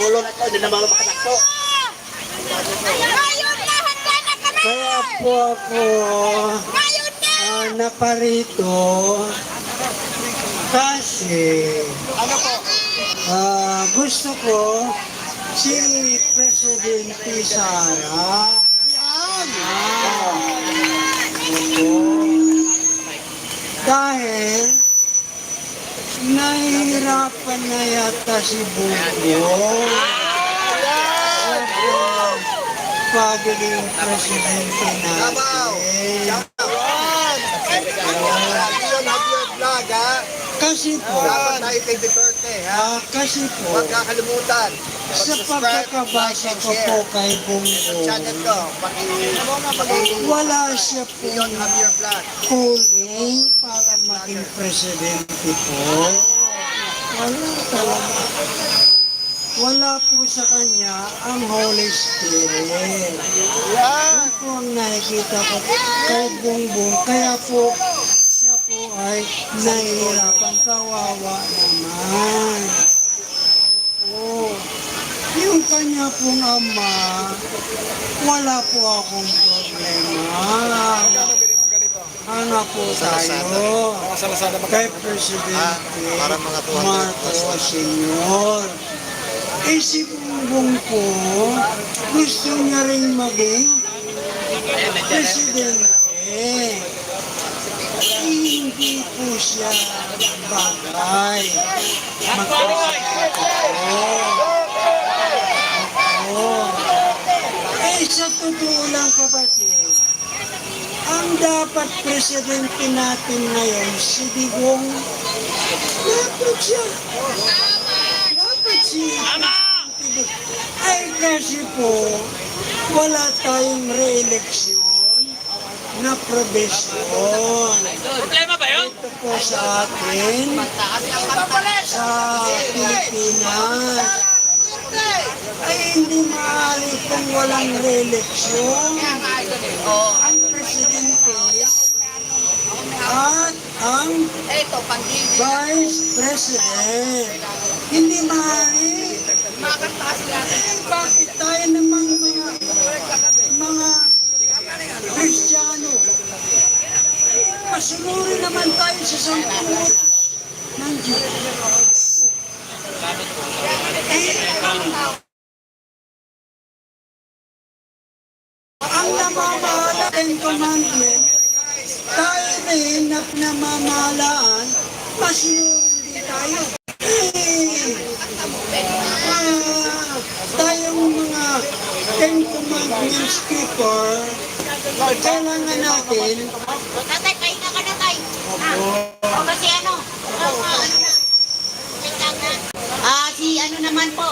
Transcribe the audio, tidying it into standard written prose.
Pinulo na to, hindi na makatakso. Kaya po ako naparito kasi gusto ko si Presidente Sara dahil nahihirapan na yata si Bongbong pagiging presidente natin. Kasi po, kasi po, Huwag kakalimutan. sa pagkakabasa ko po kay Bongbong, wala siya pong calling para maging presidente po. Wala talaga. Wala po sa kanya ang Holy Spirit. Yan po ang nakikita ko kay Bongbong. Kaya po, siya po ay nahihirapan. Kawawa naman. Oh, yung kanya pong ama, wala po akong problema. Hanap po tayo kay Presidente Marcos Sr. Si Bongbong po, gusto niya rin maging presidente. Hindi po siya bagay. Sa totoo lang kapatid, ang dapat presidente natin ngayon, si Digong, dapat siya. Ay kasi po, wala tayong re-eleksyon na probesyon. Problema ba yun? Ito po sa atin, sa Pilipinas, ay hindi maaari kung walang re-eleksyon. Ang presidente at ang vice president. Hindi maaari. Bakit tayo namang mga Kristiyano? Masunuri naman tayo sa sangkot ng Diyos. Ang namamahala ng commandment, tayo rin na namamahalaan, masunuri tayo. Tayong mga Ten Commandments keeper, kailangan natin. Tatay, pahinga ka na tayo. O kasi ano? Si ano naman po?